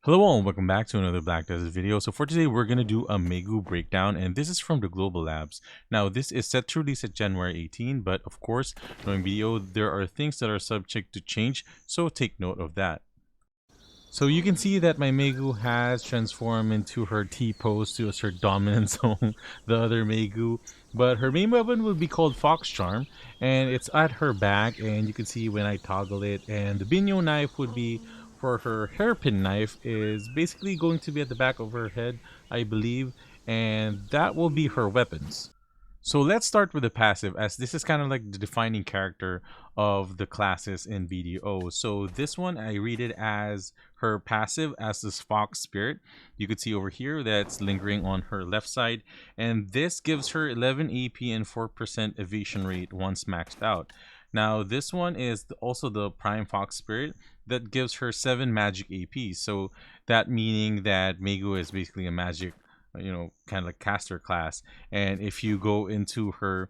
Hello all and welcome back to another Black Desert video. So for today we're going to do a MAEGU breakdown, and this is from the Global Labs. Now this is set to release at January 18, but of course knowing BDO there are things that are subject to change, so take note of that. So you can see that my MAEGU has transformed into her T-pose to assert dominance on the other MAEGU, but her main weapon would be called Fox Charm, and it's at her back, and you can see when I toggle it, and the BDO knife would be for her hairpin knife is basically going to be at the back of her head, I believe, and that will be her weapons. So let's start with the passive, as this is kind of like the defining character of the classes in BDO. So this one, I read it as her passive as this Fox Spirit. You could see over here that's lingering on her left side. And this gives her 11 AP and 4% evasion rate once maxed out. Now this one is also the Prime Fox Spirit that gives her 7 magic AP. So that meaning that MAEGU is basically a magic, kind of like caster class. And if you go into her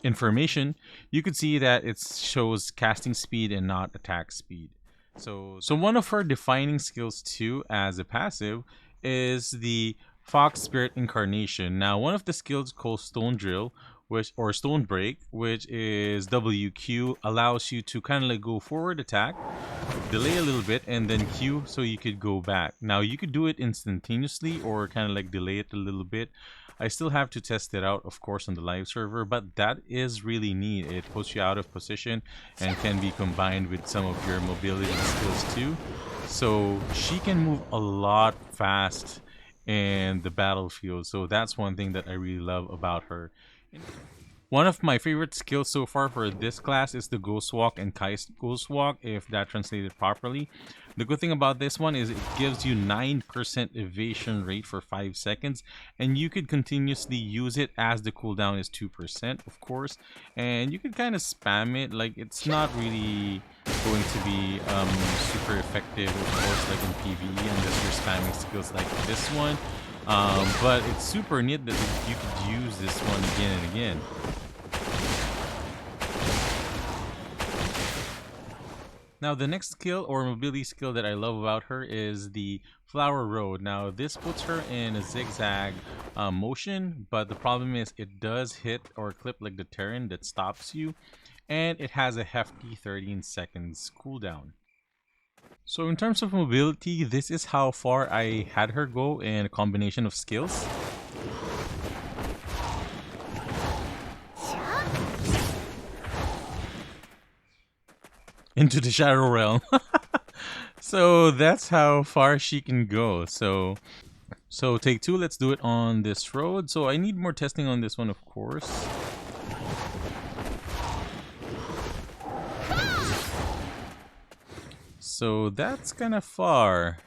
information, you could see that it shows casting speed and not attack speed. So one of her defining skills too as a passive is the Fox Spirit Incarnation. Now one of the skills called Stone Drill, or Stone Break, which is WQ, allows you to kind of like go forward attack, delay a little bit, and then Q so you could go back. Now you could do it instantaneously or kind of like delay it a little bit. I still have to test it out, of course, on the live server, but that is really neat. It puts you out of position and can be combined with some of your mobility skills too. So she can move a lot fast in the battlefield. So that's one thing that I really love about her. One of my favorite skills so far for this class is the Ghost Walk and Kai's Ghost Walk, if that translated properly. The good thing about this one is it gives you 9% evasion rate for 5 seconds, and you could continuously use it as the cooldown is 2%, of course. And you can kind of spam it, like it's not really going to be super effective, of course, like in PvE, unless you're spamming skills like this one. But it's super neat that you could use this one again and again. Now the next skill or mobility skill that I love about her is the Flower Road. Now this puts her in a zigzag motion, but the problem is it does hit or clip like the Terran that stops you, and it has a hefty 13 seconds cooldown. So in terms of mobility, this is how far I had her go in a combination of skills. Into the Shadow Realm. So that's how far she can go. So take 2, let's do it on this road. So I need more testing on this one, of course. So that's kind of far.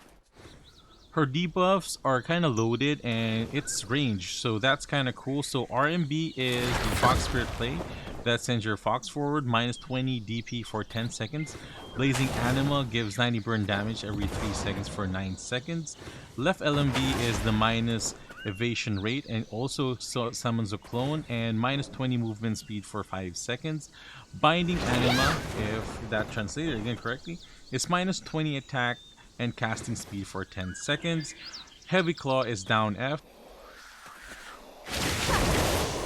Her debuffs are kind of loaded and it's range, so that's kind of cool. So RMB is the Fox Spirit play that sends your Fox forward, minus 20 DP for 10 seconds. Blazing Anima gives 90 burn damage every 3 seconds for 9 seconds. Left LMB is the minus evasion rate and also summons a clone, and minus 20 movement speed for 5 seconds. Binding Anima, if that translated again correctly, is minus 20 attack and casting speed for 10 seconds. Heavy Claw is down F,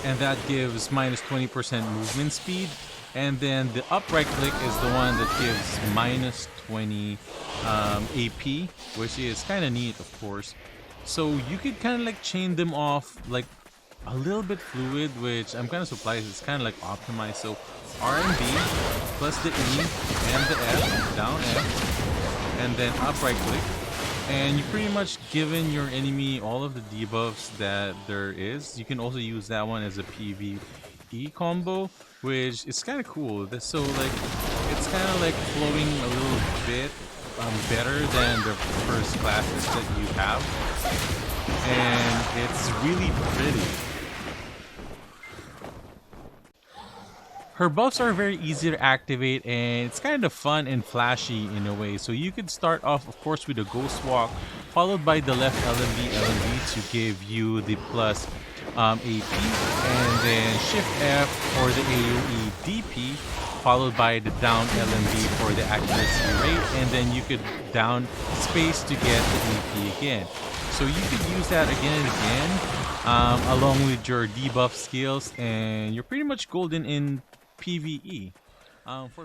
and that gives minus 20% movement speed. And then the upright click is the one that gives minus 20 AP, which is kind of neat, of course. So you could kind of like chain them off like a little bit fluid, which I'm kind of surprised it's kind of like optimized. So RMB plus the E and the F, down F, and then upright click, and you pretty much given your enemy all of the debuffs that there is. You can also use that one as a PvE combo, which is kind of cool. So like it's kind of like flowing a little bit better than the first classes that you have, and it's really pretty. Her buffs are very easy to activate, and it's kind of fun and flashy in a way. So you could start off, of course, with a Ghost Walk, followed by the left LMB to give you the plus AP, and then Shift F for the AoE DP, followed by the down LMB for the accuracy rate, and then you could down space to get the AP again. So you could use that again and again, along with your debuff skills, and you're pretty much golden in PvE.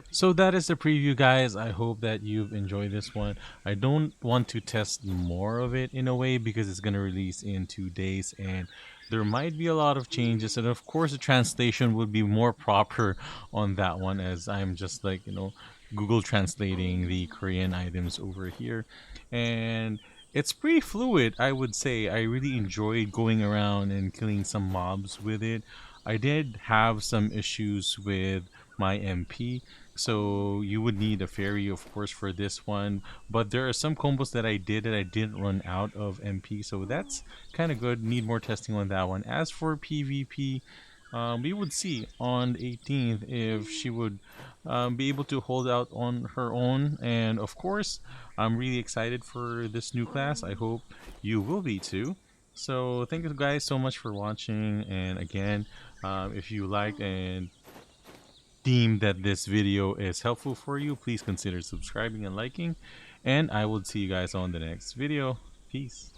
So that is the preview, guys. I hope that you've enjoyed this one. I don't want to test more of it in a way because it's going to release in 2 days, and there might be a lot of changes, and of course the translation would be more proper on that one, as I'm just like, Google translating the Korean items over here. And it's pretty fluid, I would say. I really enjoyed going around and killing some mobs with it. I did have some issues with my MP, so you would need a fairy, of course, for this one. But there are some combos that I did that I didn't run out of MP, so that's kind of good. Need more testing on that one. As for PvP, we would see on the 18th if she would be able to hold out on her own. And of course, I'm really excited for this new class. I hope you will be too. So thank you guys so much for watching. And again, if you liked and deem that this video is helpful for you, please consider subscribing and liking. And I will see you guys on the next video. Peace.